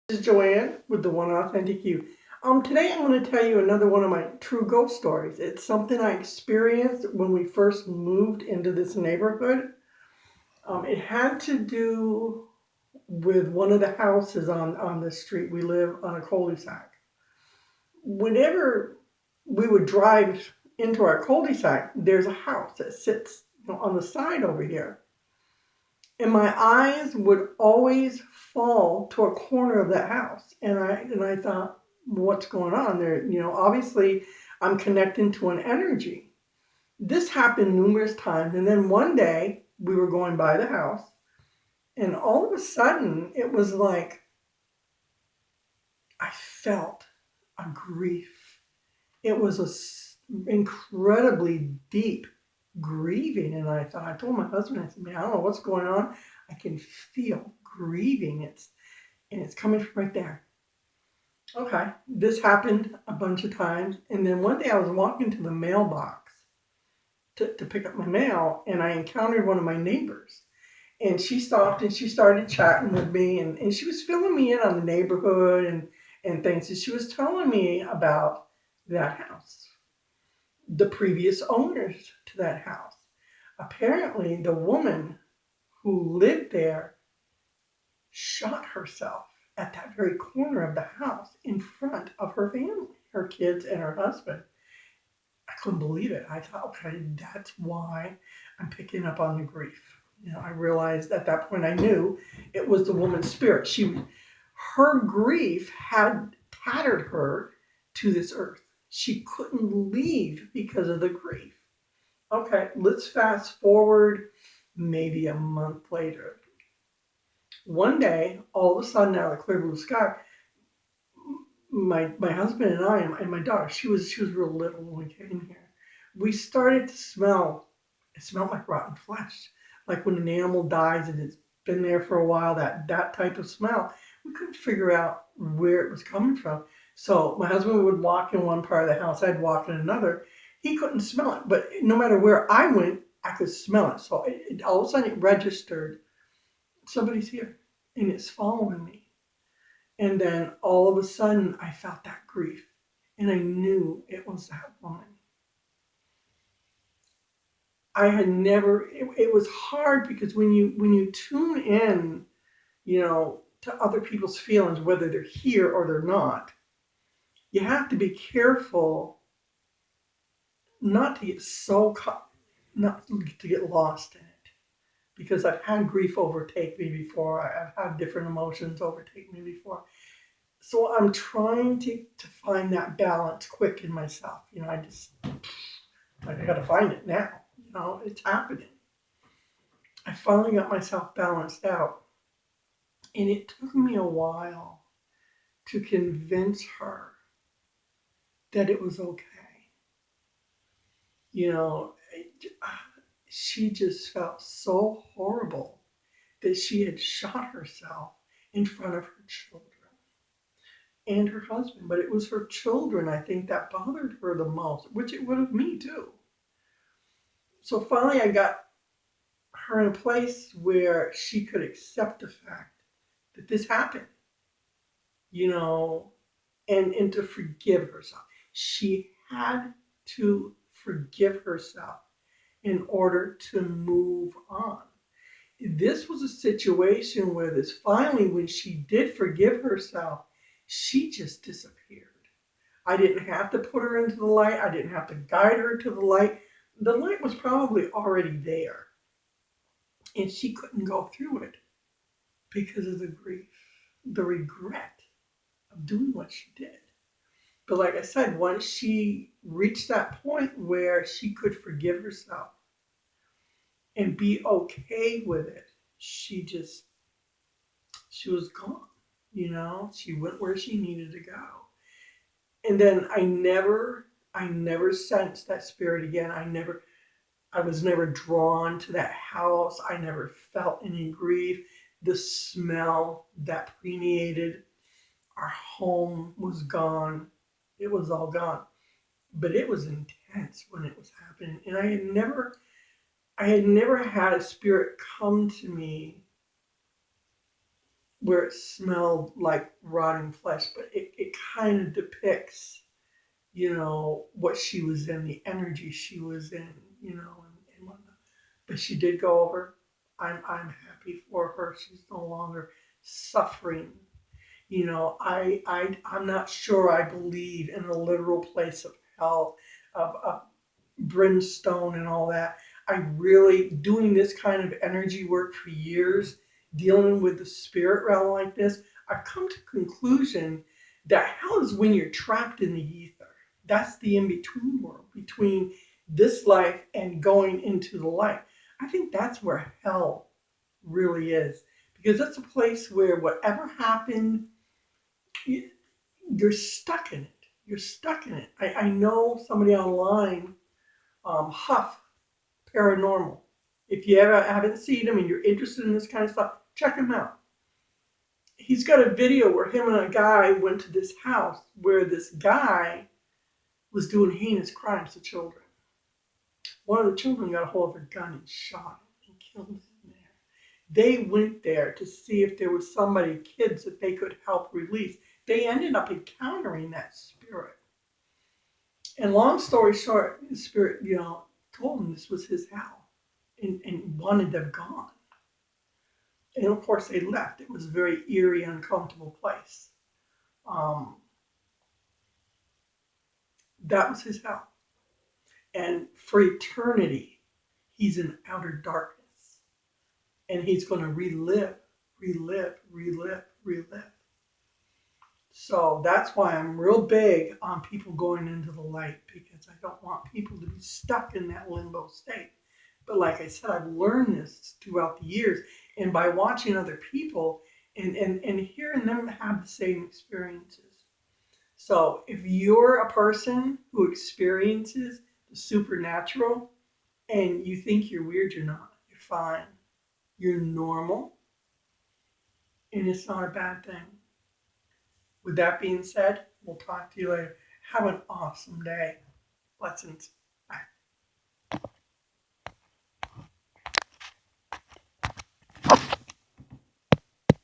This is Joanne with the One Authentic You. Today I'm going to tell you another one of my true ghost stories. It's something I experienced when we first moved into this neighborhood. It had to do with one of the houses on the street. We live on a cul-de-sac. Whenever we would drive into our cul-de-sac, there's a house that sits on the side over here. And my eyes would always fall to a corner of that house. And I thought, what's going on there? Obviously I'm connecting to an energy. This happened numerous times. And then one day we were going by the house, and all of a sudden it was like I felt a grief. It was incredibly deep grieving. And I told my husband, I said, man, I don't know what's going on. I can feel grieving. It's coming from right there. Okay, this happened a bunch of times. And then one day I was walking to the mailbox to pick up my mail, and I encountered one of my neighbors. And she stopped and she started chatting with me, and she was filling me in on the neighborhood and things. And she was telling me about that house, the previous owners to that house. Apparently, the woman who lived there shot herself at that very corner of the house in front of her family, her kids and her husband. I couldn't believe it. I thought, okay, that's why I'm picking up on the grief. I realized at that point I knew it was the woman's spirit. Her grief had tattered her to this earth. She couldn't leave because of the grief. Okay, let's fast forward maybe a month later. One day, all of a sudden, out of the clear blue sky, my husband and I and my daughter, she was real little when we came here. We started to smell. It smelled like rotten flesh, like when an animal dies and it's been there for a while. That type of smell. We couldn't figure out where it was coming from. So my husband would walk in one part of the house, I'd walk in another. He couldn't smell it, but no matter where I went, I could smell it. So all of a sudden it registered, somebody's here, and it's following me. And then all of a sudden, I felt that grief, and I knew it was that woman. I had never. It was hard because when you tune in, to other people's feelings, whether they're here or they're not, you have to be careful not to get so caught, not to get lost in it. Because I've had grief overtake me before. I've had different emotions overtake me before. So I'm trying to find that balance quick in myself. I got to find it now. It's happening. I finally got myself balanced out, and it took me a while to convince her that it was okay. You know, she just felt so horrible that she had shot herself in front of her children and her husband. But it was her children, I think, that bothered her the most, which it would have me too. So finally, I got her in a place where she could accept the fact that this happened, you know, and to forgive herself. She had to forgive herself in order to move on. This was a situation where when she did forgive herself, she just disappeared. I didn't have to put her into the light. I didn't have to guide her to the light. The light was probably already there, and she couldn't go through it because of the grief, the regret of doing what she did. But like I said, once she reached that point where she could forgive herself and be okay with it, she was gone. She went where she needed to go. And then I never sensed that spirit again. I was never drawn to that house. I never felt any grief. The smell that permeated our home was gone. It was all gone. But it was intense when it was happening. And I had never had a spirit come to me where it smelled like rotting flesh, but it kind of depicts, what she was in, the energy she was in, and whatnot. But she did go over. I'm happy for her. She's no longer suffering. I'm not sure I believe in a literal place of hell, of brimstone and all that. I really, doing this kind of energy work for years, dealing with the spirit realm like this, I've come to the conclusion that hell is when you're trapped in the ether. That's the in-between world, between this life and going into the light. I think that's where hell really is. Because that's a place where whatever happened, you're stuck in it. You're stuck in it. I know somebody online, Huff Paranormal. If you ever haven't seen him and you're interested in this kind of stuff, check him out. He's got a video where him and a guy went to this house where this guy was doing heinous crimes to children. One of the children got a hold of a gun and shot him and killed him there. They went there to see if there was somebody, kids, that they could help release. They ended up encountering that spirit. And long story short, the spirit, told them this was his hell and wanted them gone. And of course, they left. It was a very eerie, uncomfortable place. Um, that was his hell. And for eternity, he's in outer darkness. And he's going to relive. So that's why I'm real big on people going into the light, because I don't want people to be stuck in that limbo state. But like I said, I've learned this throughout the years, and by watching other people and hearing them have the same experiences. So if you're a person who experiences the supernatural and you think you're weird, you're not. You're fine. You're normal, and it's not a bad thing. With that being said, we'll talk to you later. Have an awesome day. Blessings.